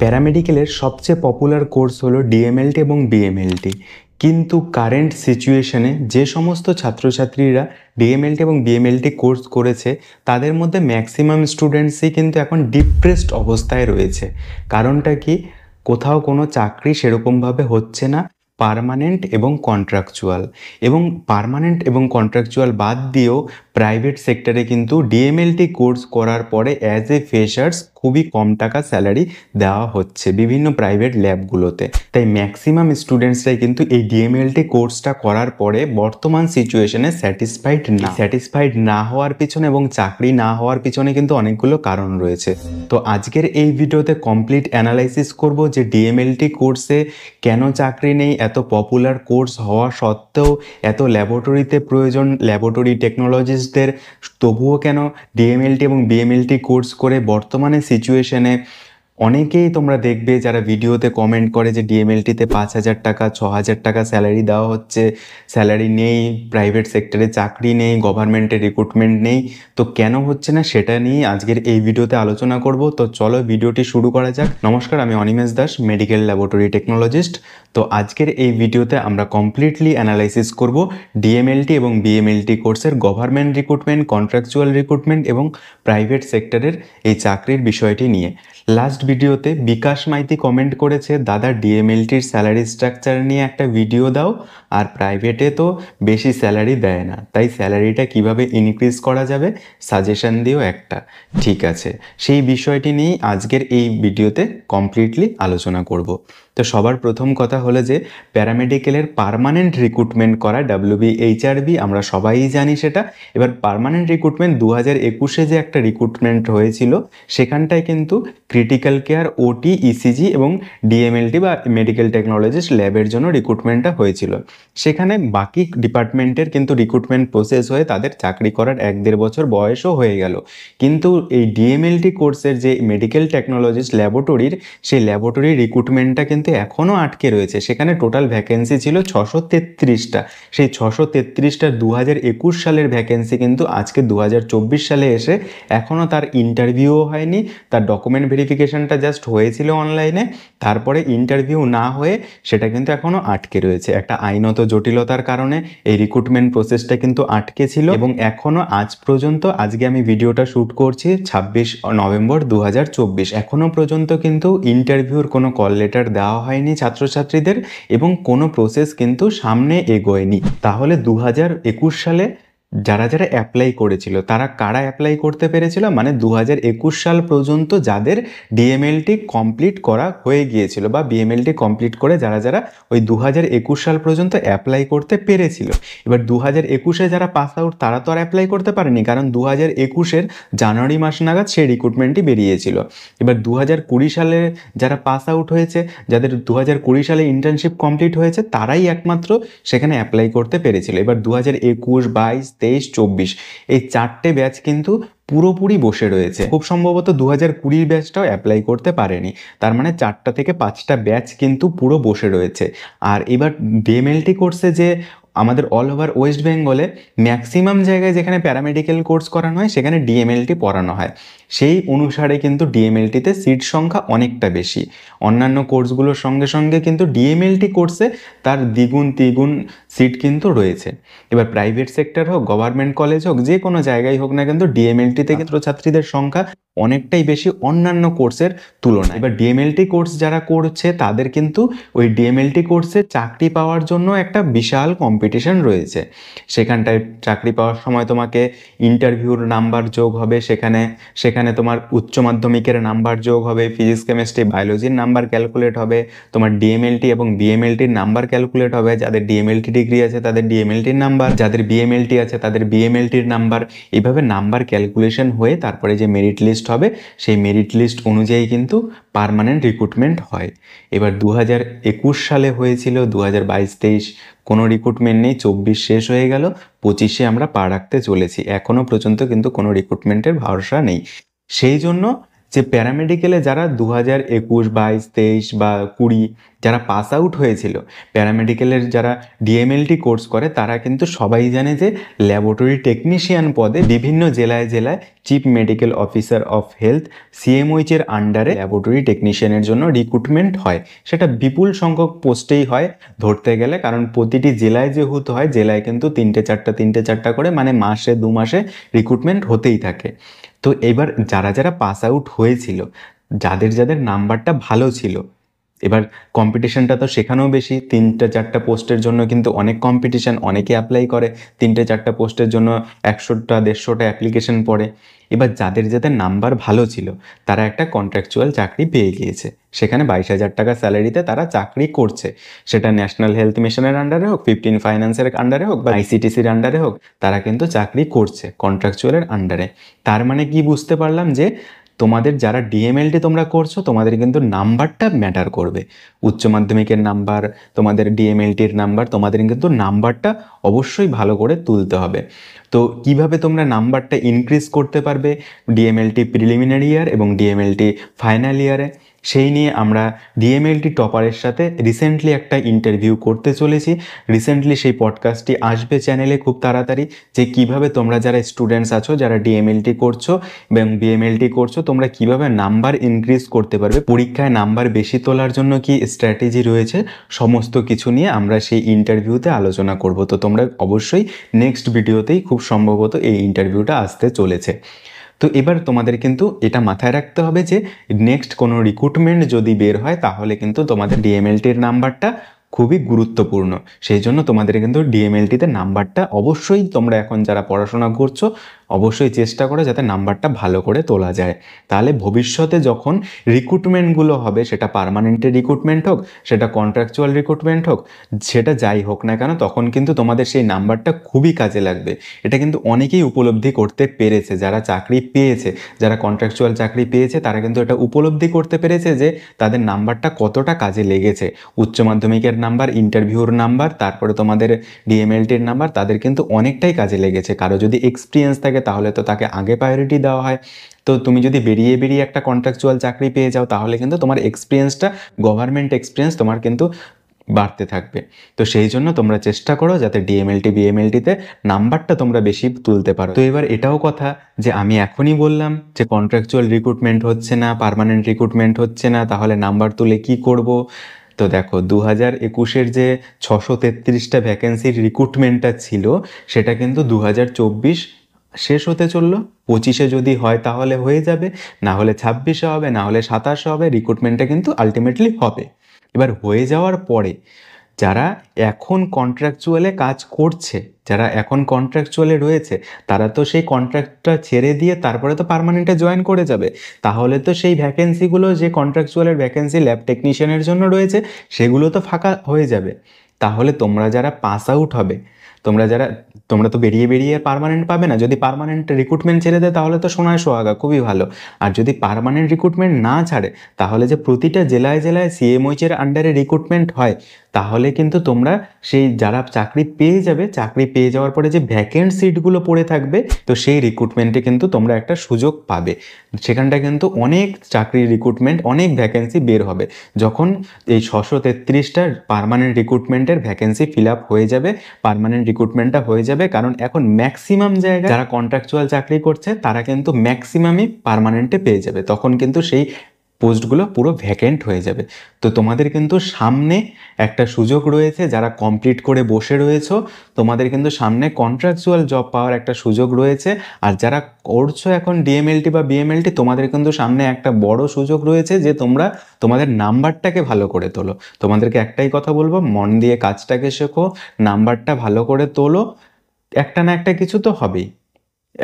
প্যারামেডিক্যালের সবচেয়ে popular course হলো DMLT এবং বিএমএলটি। কিন্তু কারেন্ট সিচুয়েশনে যে সমস্ত ছাত্রছাত্রীরা ডিএমএলটি এবং বিএমএলটি কোর্স করেছে তাদের মধ্যে ম্যাক্সিমাম স্টুডেন্টসই কিন্তু এখন ডিপ্রেসড অবস্থায় রয়েছে। কারণটা কি? কোথাও কোনো চাকরি সেরকমভাবে হচ্ছে না, পার্মানেন্ট এবং কন্ট্রাকচুয়াল বাদ দিয়েও প্রাইভেট সেক্টরে কিন্তু ডিএমএলটি কোর্স করার পরে অ্যাজ এ ফ্রেশার্স খুবই কম টাকা স্যালারি দেওয়া হচ্ছে বিভিন্ন প্রাইভেট ল্যাবগুলোতে। তাই ম্যাক্সিমাম স্টুডেন্টসরাই কিন্তু এই ডিএমএলটি কোর্সটা করার পরে বর্তমান সিচুয়েশনে স্যাটিসফাইড না হওয়ার পিছনে এবং চাকরি না হওয়ার পিছনে কিন্তু অনেকগুলো কারণ রয়েছে। তো আজকের এই ভিডিওতে কমপ্লিট অ্যানালাইসিস করব যে ডিএমএলটি কোর্সে কেন চাকরি নেই, এত পপুলার কোর্স হওয়া সত্ত্বেও এত ল্যাবরেটরিতে প্রয়োজন ল্যাবরেটরি টেকনোলজিস্টদের, তবুও কেন ডিএমএলটি এবং বিএমএলটি কোর্স করে বর্তমানে সিচুয়েশনে অনেকেই তোমরা দেখবে যারা ভিডিওতে কমেন্ট করে যে ডিএমএলটিতে 5,000 টাকা 6,000 টাকা স্যালারি দেওয়া হচ্ছে, স্যালারি নেই, প্রাইভেট সেক্টরে চাকরি নেই, গভর্নমেন্টের রিক্রুটমেন্ট নেই। তো কেন হচ্ছে না সেটা নিয়ে আজকের এই ভিডিওতে আলোচনা করব। তো চলো ভিডিওটি শুরু করা যাক। নমস্কার, আমি Animesh Das, medical laboratory technologist. তো আজকের এই ভিডিওতে আমরা কমপ্লিটলি অ্যানালাইসিস করব ডিএমএলটি এবং বিএমএলটি কোর্সের গভর্নমেন্ট রিক্রুটমেন্ট, কন্ট্রাকচুয়াল রিক্রুটমেন্ট এবং প্রাইভেট সেক্টরের এই চাকরির বিষয়টি নিয়ে। লাস্ট ভিডিওতে বিকাশ মাইতি কমেন্ট করেছে, দাদা ডিএমএলটির স্যালারি স্ট্রাকচার নিয়ে একটা ভিডিও দাও, আর প্রাইভেটে তো বেশি স্যালারি দেয় না, তাই স্যালারিটা কিভাবে ইনক্রিজ করা যাবে সাজেশন দিও একটা। ঠিক আছে, সেই বিষয়টি নিয়েই আজকের এই ভিডিওতে কমপ্লিটলি আলোচনা করব। তো সবার প্রথম কথা হলো যে প্যারামেডিক্যালের পার্মানেন্ট রিক্রুটমেন্ট করা WBHRB, আমরা সবাই জানি সেটা। এবার পার্মানেন্ট রিক্রুটমেন্ট 2021-এ যে একটা রিক্রুটমেন্ট হয়েছিল সেখানটায় কিন্তু ক্রিটিক্যাল কেয়ার, ওটি, ইসিজি এবং ডিএমএলটি বা মেডিকেল টেকনোলজিস্ট ল্যাবের জন্য রিক্রুটমেন্টটা হয়েছিল। সেখানে বাকি ডিপার্টমেন্টের কিন্তু রিক্রুটমেন্ট প্রসেস হয়ে তাদের চাকরি করার 1-1.5 বছর বয়সও হয়ে গেল। কিন্তু এই ডিএমএলটি কোর্সের যে মেডিকেল টেকনোলজিস্ট ল্যাবরেটরির, সেই ল্যাবরেটরি রিক্রুটমেন্টটা কিন্তু এখনও আটকে রয়েছে। সেখানে টোটাল ভ্যাকেন্সি ছিল 633টা। সেই 633টা 2021 সালের ভ্যাকেন্সি কিন্তু আজকে 2024 সালে এসে এখনও তার ইন্টারভিউও হয়নি। তার ডকুমেন্ট ভেরিফিকেশনটা জাস্ট হয়েছিল অনলাইনে, তারপরে ইন্টারভিউ না হয়ে সেটা কিন্তু এখনও আটকে রয়েছে। একটা আইনত জটিলতার কারণে এই রিক্রুটমেন্ট প্রসেসটা কিন্তু আটকে ছিল এবং এখনও আজ পর্যন্ত, আজকে আমি ভিডিওটা শ্যুট করছি 26 নভেম্বর 2024, এখনও পর্যন্ত কিন্তু ইন্টারভিউর কোনো কল লেটার দেওয়া হয়নি ছাত্রছাত্রীদের এবং কোনো প্রসেস কিন্তু সামনে এগোয়নি। তাহলে 2021 সালে যারা যারা অ্যাপ্লাই করেছিল তারা কারা অ্যাপ্লাই করতে পেরেছিল? মানে 2021 সাল পর্যন্ত যাদের ডিএমএলটি কমপ্লিট করা হয়ে গিয়েছিল বা বিএমএলটি কমপ্লিট করে যারা যারা ওই 2021 সাল পর্যন্ত অ্যাপ্লাই করতে পেরেছিল। এবার 2021-এ যারা পাস আউট তারা তো আর অ্যাপ্লাই করতে পারেনি, কারণ 2021-এর জানুয়ারি মাস নাগাদ সেই রিক্রুটমেন্টটি বেরিয়েছিল। এবার 2020 সালে যারা পাস আউট হয়েছে, যাদের 2020 সালে ইন্টার্নশিপ কমপ্লিট হয়েছে, তারাই একমাত্র সেখানে অ্যাপ্লাই করতে পেরেছিল। এবার 2021, 22, 23, 24 এই 4টে ব্যাচ কিন্তু পুরোপুরি বসে রয়েছে। খুব সম্ভবত 2020 ব্যাচটাও অ্যাপ্লাই করতে পারেনি। তার মানে 4টা থেকে 5টা ব্যাচ কিন্তু পুরো বসে রয়েছে। আর এবার বিএমএলটি কোর্সে যে আমাদের অল ওভার ওয়েস্ট বেঙ্গলে ম্যাক্সিমাম জায়গায় যেখানে প্যারামেডিক্যাল কোর্স করানো হয় সেখানে ডিএমএলটি পড়ানো হয়, সেই অনুসারে কিন্তু ডিএমএলটিতে সিট সংখ্যা অনেকটা বেশি। অন্যান্য কোর্সগুলোর সঙ্গে সঙ্গে কিন্তু ডিএমএলটি কোর্সে তার দ্বিগুণ তিগুণ সিট কিন্তু রয়েছে। এবার প্রাইভেট সেক্টর হোক, গভর্নমেন্ট কলেজ হোক, যে কোনো জায়গায় হোক না কিন্তু ডিএমএলটিতে কিন্তু ছাত্রীদের সংখ্যা অনেকটাই বেশি অন্যান্য কোর্সের তুলনায়। এবার ডিএমএলটি কোর্স যারা করছে তাদের কিন্তু ওই ডিএমএলটি কোর্সে চাকরি পাওয়ার জন্য একটা বিশাল কম্পিটিশন রয়েছে। সেখানটায় চাকরি পাওয়ার সময় তোমাকে ইন্টারভিউর নাম্বার যোগ হবে, সেখানে তোমার উচ্চ মাধ্যমিকের নাম্বার যোগ হবে, ফিজিক্স, কেমিস্ট্রি, বায়োলজির নাম্বার ক্যালকুলেট হবে, তোমার ডিএমএলটি এবং বিএমএলটির নাম্বার ক্যালকুলেট হবে। যাদের ডিএমএলটি ডিগ্রি আছে তাদের ডিএমএলটির নাম্বার, যাদের বিএমএলটি আছে তাদের বিএমএলটির নাম্বার, এইভাবে নাম্বার ক্যালকুলেশন হয়ে তারপরে যে মেরিট লিস্ট হবে সেই মেরিট লিস্ট অনুযায়ী কিন্তু পার্মানেন্ট রিক্রুটমেন্ট হয়। এবার 2021 সালে হয়েছিল, 2022-23 কোনো রিক্রুটমেন্ট নেই, 24 শেষ হয়ে গেল, 25-এ আমরা পা রাখতে চলেছি, এখনও পর্যন্ত কিন্তু কোনো রিক্রুটমেন্টের ভরসা নেই। সেই জন্য যে প্যারামেডিক্যালে যারা 2021, 22, 23 বা 20 যারা পাস আউট হয়েছিল, প্যারামেডিক্যালের যারা ডিএমএলটি কোর্স করে তারা কিন্তু সবাই জানে যে ল্যাবরেটরি টেকনিশিয়ান পদে বিভিন্ন জেলায় জেলায় chief medical officer of health সিএমওইচের আন্ডারে ল্যাবরেটরি টেকনিশিয়ানের জন্য রিক্রুটমেন্ট হয়। সেটা বিপুল সংখ্যক পোস্টেই হয় ধরতে গেলে, কারণ প্রতিটি জেলায় যেহেতু হয়, জেলায় কিন্তু 3-4টা করে, মানে মাসে 2 মাসে রিক্রুটমেন্ট হতেই থাকে। তো এবার যারা যারা পাস আউট হয়েছিল, যাদের যাদের নাম্বারটা ভালো ছিল, এবার কম্পিটিশনটা তো সেখানেও বেশি, 3-4টা পোস্টের জন্য কিন্তু অনেক কম্পিটিশন, অনেকে অ্যাপ্লাই করে, 3-4টা পোস্টের জন্য 100টা-150টা অ্যাপ্লিকেশন পড়ে। এবার যাদের যাদের নাম্বার ভালো ছিল তারা একটা কন্ট্রাকচুয়াল চাকরি পেয়ে গিয়েছে, সেখানে 22,000 টাকা স্যালারিতে তারা চাকরি করছে। সেটা ন্যাশনাল হেলথ মিশনের আন্ডারে হোক, 15 ফাইন্যান্সের আন্ডারে হোক বা আইসিটিসির আন্ডারে হোক, তারা কিন্তু চাকরি করছে কন্ট্রাকচুয়ালের আন্ডারে। তার মানে কি বুঝতে পারলাম যে তোমাদের যারা ডিএমএলটি তোমরা করছো, তোমাদের কিন্তু নাম্বারটা ম্যাটার করবে। উচ্চ মাধ্যমিকের নাম্বার, তোমাদের ডিএমএলটির নাম্বার, তোমাদের কিন্তু নাম্বারটা অবশ্যই ভালো করে তুলতে হবে। তো কিভাবে তোমরা নাম্বারটা ইনক্রিজ করতে পারবে ডিএমএলটি প্রিলিমিনারি ইয়ার এবং ডিএমএলটি ফাইনাল ইয়ারে, সেই নিয়ে আমরা ডিএমএলটি টপারের সাথে রিসেন্টলি একটা ইন্টারভিউ করতে চলেছি। রিসেন্টলি সেই পডকাস্টটি আসবে চ্যানেলে খুব তাড়াতাড়ি, যে কিভাবে তোমরা যারা স্টুডেন্টস আছো, যারা ডিএমএলটি করছো এবং বিএমএলটি করছো, তোমরা কিভাবে নাম্বার ইনক্রিজ করতে পারবে, পরীক্ষায় নাম্বার বেশি তোলার জন্য কি স্ট্র্যাটেজি রয়েছে, সমস্ত কিছু নিয়ে আমরা সেই ইন্টারভিউতে আলোচনা করব। তো তোমরা অবশ্যই নেক্সট ভিডিওতেই খুব সম্ভবত এই ইন্টারভিউটা আসতে চলেছে। তো এবার তোমাদের কিন্তু এটা মাথায় রাখতে হবে যে নেক্সট কোনো রিক্রুটমেন্ট যদি বের হয় তাহলে কিন্তু তোমাদের ডিএমএলটির নাম্বারটা খুবই গুরুত্বপূর্ণ। সেই জন্য তোমাদের কিন্তু ডিএমএলটিতে নাম্বারটা অবশ্যই, তোমরা এখন যারা পড়াশোনা করছো অবশ্যই চেষ্টা করো যাতে নাম্বারটা ভালো করে তোলা যায়। তাহলে ভবিষ্যতে যখন রিক্রুটমেন্টগুলো হবে, সেটা পার্মানেন্টের রিক্রুটমেন্ট হোক, সেটা কন্ট্রাকচুয়াল রিক্রুটমেন্ট হোক, সেটা যাই হোক না কেন, তখন কিন্তু তোমাদের সেই নাম্বারটা খুবই কাজে লাগবে। এটা কিন্তু অনেকেই উপলব্ধি করতে পেরেছে, যারা চাকরি পেয়েছে, যারা কন্ট্রাকচুয়াল চাকরি পেয়েছে, তারা কিন্তু এটা উপলব্ধি করতে পেরেছে যে তাদের নাম্বারটা কতটা কাজে লেগেছে। উচ্চ মাধ্যমিকের নাম্বার, ইন্টারভিউর নাম্বার, তারপরে তোমাদের ডিএমএলটির নাম্বার, তাদের কিন্তু অনেকটাই কাজে লেগেছে। কারো যদি এক্সপিরিয়েন্স থাকে তাহলে তো তাকে আগে প্রায়োরিটি দেওয়া হয়। তো তুমি যদি বেরিয়ে বেরিয়ে একটা কন্ট্রাকচুয়াল চাকরি পেয়ে যাও, তাহলে কিন্তু তোমার এক্সপিরিয়েন্সটা, গভর্নমেন্ট এক্সপিরিয়েন্স তোমার কিন্তু বাড়তে থাকবে। তো সেই জন্য তোমরা চেষ্টা করো যাতে ডিএমএলটি বিএমএলটিতে নাম্বারটা তোমরা বেশি তুলতে পারো। তো এবার এটাও কথা যে আমি এখনই বললাম যে কন্ট্রাকচুয়াল রিক্রুটমেন্ট হচ্ছে না, পার্মানেন্ট রিক্রুটমেন্ট হচ্ছে না, তাহলে নাম্বার তুলে কি করব? তো দেখো 2021-এর যে 633টা ভ্যাকেন্সির রিক্রুটমেন্টটা ছিল, সেটা কিন্তু 2024 শেষ হতে চললো। 25-এ যদি হয় তাহলে হয়ে যাবে, না হলে 26-এ হবে, না হলে 27-এ হবে, রিক্রুটমেন্টটা কিন্তু আলটিমেটলি হবে। এবার হয়ে যাওয়ার পরে যারা এখন কন্ট্রাকচুয়ালে কাজ করছে, যারা এখন কন্ট্রাকচুয়ালে রয়েছে, তারা তো সেই কন্ট্রাক্টটা ছেড়ে দিয়ে তারপরে তো পার্মানেন্টে জয়েন করে যাবে। তাহলে তো সেই ভ্যাকেন্সিগুলো, যে কন্ট্রাকচুয়ালের ভ্যাকেন্সি ল্যাব টেকনিশিয়ানের জন্য রয়েছে, সেগুলো তো ফাঁকা হয়ে যাবে। তাহলে তোমরা যারা পাস আউট হবে, তোমরা তো বেরিয়ে বেরিয়ে পার্মানেন্ট পাবে না। যদি পার্মানেন্ট রিক্রুটমেন্ট ছেড়ে দেয় তাহলে তো সোনায় সোহাগা, খুবই ভালো। আর যদি পার্মানেন্ট রিক্রুটমেন্ট না ছাড়ে, তাহলে যে প্রতিটা জেলায় জেলায় সিএমওইচের আন্ডারে রিক্রুটমেন্ট হয়, তাহলে কিন্তু তোমরা সেই যারা চাকরি পেয়ে যাবে, চাকরি পেয়ে যাওয়ার পরে যে ভ্যাকেন্ট সিটগুলো পড়ে থাকবে, তো সেই রিক্রুটমেন্টে কিন্তু তোমরা একটা সুযোগ পাবে। সেখানটা কিন্তু অনেক চাকরির রিক্রুটমেন্ট, অনেক ভ্যাকেন্সি বের হবে। যখন এই 633টা পার্মানেন্ট রিক্রুটমেন্টের ভ্যাকেন্সি ফিল আপ হয়ে যাবে, পার্মানেন্ট রিক্রুটমেন্টটা হয়ে যাবে, কারণ এখন ম্যাক্সিমাম জায়গায় যারা কন্ট্রাকচুয়াল চাকরি করছে তারা কিন্তু ম্যাক্সিমামই পার্মানেন্টে পেয়ে যাবে, তখন কিন্তু সেই পোস্টগুলো পুরো ভ্যাকেন্ট হয়ে যাবে। তো তোমাদের কিন্তু সামনে একটা সুযোগ রয়েছে, যারা কমপ্লিট করে বসে রয়েছো, তোমাদের কিন্তু সামনে কন্ট্রাকচুয়াল জব পাওয়ার একটা সুযোগ রয়েছে। আর যারা করছো এখন ডিএমএলটি বা বিএমএলটি, তোমাদের কিন্তু সামনে একটা বড় সুযোগ রয়েছে যে তোমরা তোমাদের নাম্বারটাকে ভালো করে তোলো। তোমাদেরকে একটাই কথা বলবো, মন দিয়ে কাজটাকে শেখো, নাম্বারটা ভালো করে তোলো, একটা না একটা কিছু তো হবেই।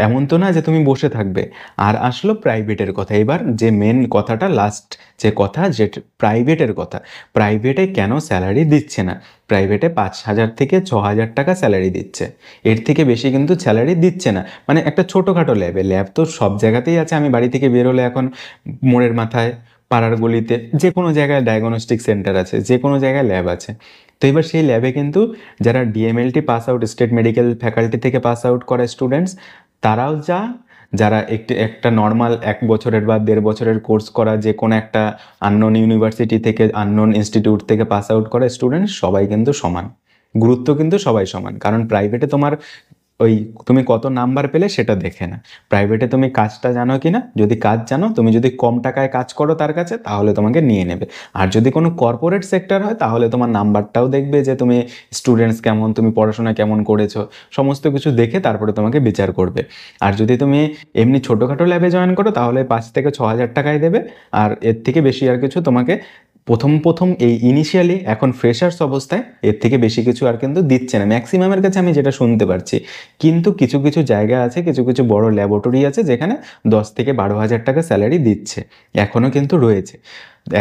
এমন তো না যে তুমি বসে থাকবে। আর আসলো প্রাইভেটের কথা, এবার যে মেন কথাটা, লাস্ট যে কথা, যে প্রাইভেটের কথা। প্রাইভেটে কেন স্যালারি দিচ্ছে না? প্রাইভেটে 5,000 থেকে 6,000 টাকা স্যালারি দিচ্ছে, এর থেকে বেশি কিন্তু স্যালারি দিচ্ছে না। মানে একটা ছোটোখাটো ল্যাব তো সব জায়গাতেই আছে। আমি বাড়ি থেকে বেরোলে এখন মোড়ের মাথায়, পাড়ার গলিতে, যে কোনো জায়গায় ডায়াগনস্টিক সেন্টার আছে, যে কোনো জায়গায় ল্যাব আছে। তো এবার সেই ল্যাবে কিন্তু যারা DMLT pass out, state medical faculty থেকে পাস আউট করা স্টুডেন্টস, তারাও যা, যারা একটা নর্মাল 1 বছরের বা 1.5 বছরের কোর্স করা যে কোনো একটা আননোন ইউনিভার্সিটি থেকে আননোন ইনস্টিটিউট থেকে পাস আউট করা স্টুডেন্ট সবাই কিন্তু সমান, গুরুত্ব কিন্তু সবাই সমান। কারণ প্রাইভেটে তোমার ওই তুমি কত নাম্বার পেলে সেটা দেখে না, প্রাইভেটে তুমি কাজটা জানো কি না, যদি কাজ জানো, তুমি যদি কম টাকায় কাজ করো তার কাছে, তাহলে তোমাকে নিয়ে নেবে। আর যদি কোনো কর্পোরেট সেক্টর হয় তাহলে তোমার নাম্বারটাও দেখবে যে তুমি স্টুডেন্টস কেমন, তুমি পড়াশোনা কেমন করেছো, সমস্ত কিছু দেখে তারপরে তোমাকে বিচার করবে। আর যদি তুমি এমনি ছোটোখাটো ল্যাবে জয়েন করো তাহলে 5 থেকে 6 হাজার টাকায় দেবে, আর এর থেকে বেশি আর কিছু তোমাকে প্রথম এই ইনিশিয়ালি এখন ফ্রেশার্স অবস্থায় এর থেকে বেশি কিছু আর কিন্তু দিচ্ছে না ম্যাক্সিমামের কাছে, আমি যেটা শুনতে পারছি। কিন্তু কিছু কিছু জায়গা আছে, কিছু কিছু বড় ল্যাবরেটরি আছে যেখানে 10 থেকে 12 হাজার টাকা স্যালারি দিচ্ছে, এখনও কিন্তু রয়েছে,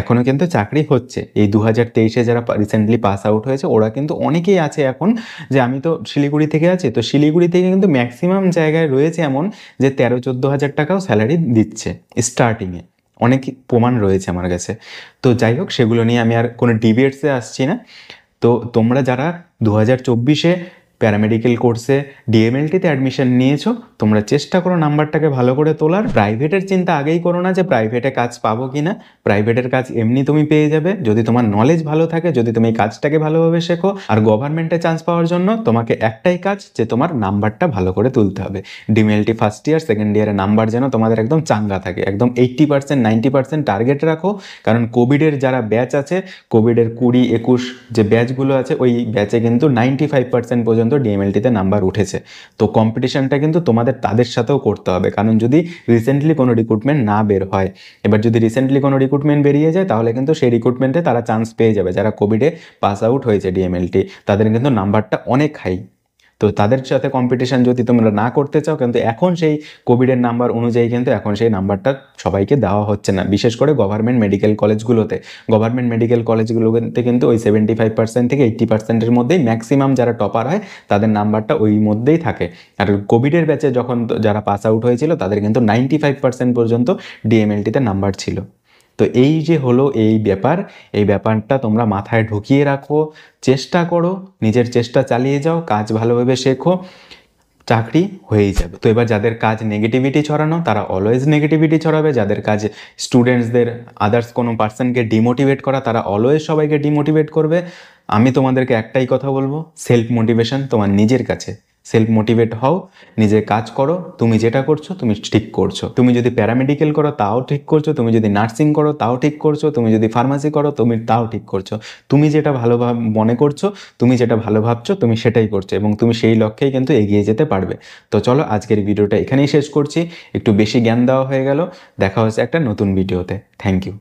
এখনও কিন্তু চাকরি হচ্ছে। এই 2023-এ যারা রিসেন্টলি পাস আউট হয়েছে ওরা কিন্তু অনেকেই আছে এখন, যে আমি তো শিলিগুড়ি থেকে আছি, তো শিলিগুড়ি থেকে কিন্তু ম্যাক্সিমাম জায়গায় রয়েছে এমন যে 13-14 হাজার টাকাও স্যালারি দিচ্ছে স্টার্টিংয়ে, অনেক প্রমাণ রয়েছে আমার কাছে। তো যাই হোক, সেগুলো নিয়ে আমি আর কোনো ডিবেটসে আসছি না। তো তোমরা যারা 2024-এ প্যারামেডিক্যাল কোর্সে ডিএমএলটিতে অ্যাডমিশন নিয়েছো, তোমরা চেষ্টা করো নাম্বারটাকে ভালো করে তোলার। প্রাইভেটের চিন্তা আগেই করো না যে প্রাইভেটে কাজ পাবো কি না, প্রাইভেটের কাজ এমনি তুমি পেয়ে যাবে যদি তোমার নলেজ ভালো থাকে, যদি তুমি এই কাজটাকে ভালোভাবে শেখো। আর গভর্নমেন্টে চান্স পাওয়ার জন্য তোমাকে একটাই কাজ, যে তোমার নাম্বারটা ভালো করে তুলতে হবে। ডিএমএলটি ফার্স্ট ইয়ার সেকেন্ড ইয়ারের নাম্বার যেন তোমাদের একদম চাঙ্গা থাকে, একদম 80% 90% টার্গেট রাখো। কারণ কোভিডের যারা ব্যাচ আছে, কোভিডের 20-21 যে ব্যাচগুলো আছে, ওই ব্যাচে কিন্তু 95% পর্যন্ত ডিএমএলটিতে নাম্বার উঠেছে। তো কম্পিটিশনটা কিন্তু তোমাদের তাদের সাথেও করতে হবে, কারণ যদি রিসেন্টলি কোনো রিক্রুটমেন্ট না বের হয়, এবার যদি রিসেন্টলি কোনো রিক্রুটমেন্ট বেরিয়ে যায় তাহলে কিন্তু সেই রিক্রুটমেন্টে তারা চান্স পেয়ে যাবে, যারা কোভিডে পাস আউট হয়েছে ডিএমএলটি, তাদের কিন্তু নাম্বারটা অনেক হাই। তো তাদের সাথে কম্পিটিশন যদি তোমরা না করতে চাও, কিন্তু এখন সেই কোভিডের নাম্বার অনুযায়ী কিন্তু এখন সেই নাম্বারটা সবাইকে দেওয়া হচ্ছে না, বিশেষ করে গভর্নমেন্ট মেডিকেল কলেজগুলোতে। গভর্নমেন্ট মেডিকেল কলেজগুলোতে কিন্তু ওই 75% থেকে 80%-এর মধ্যেই ম্যাক্সিমাম যারা টপার হয় তাদের নাম্বারটা ওই মধ্যেই থাকে। আর কোভিডের ব্যাচে যখন যারা পাস আউট হয়েছিল তাদের কিন্তু 95% পর্যন্ত ডিএমএলটিতে নাম্বার ছিল। তো এই যে হলো এই ব্যাপার, এই ব্যাপারটা তোমরা মাথায় ঢুকিয়ে রাখো, চেষ্টা করো, নিজের চেষ্টা চালিয়ে যাও, কাজ ভালোভাবে শেখো, চাকরি হয়েই যাবে। তো এবার যাদের কাজ নেগেটিভিটি ছড়ানো, তারা অলওয়েজ নেগেটিভিটি ছড়াবে। যাদের কাজ স্টুডেন্টসদের, আদার্স কোনো পার্সনকে ডিমোটিভেট করা, তারা অলওয়েজ সবাইকে ডিমোটিভেট করবে। আমি তোমাদেরকে একটাই কথা বলবো, সেলফ মোটিভেশন তোমার নিজের কাছে, সেলফ মোটিভেট হও, নিজে কাজ করো, তুমি যেটা করছো তুমি ঠিক করছো। তুমি যদি প্যারামেডিক্যাল করো তাও ঠিক করছো, তুমি যদি নার্সিং করো তাও ঠিক করছো, তুমি যদি ফার্মাসি করো তুমি তাও ঠিক করছো। তুমি যেটা ভালো মনে করছো, তুমি যেটা ভালো ভাবছো, তুমি সেটাই করছো, এবং তুমি সেই লক্ষ্যেই কিন্তু এগিয়ে যেতে পারবে। তো চলো আজকের ভিডিওটা এখানেই শেষ করছি, একটু বেশি জ্ঞান দেওয়া হয়ে গেল। দেখা হচ্ছে একটা নতুন ভিডিওতে। Thank you.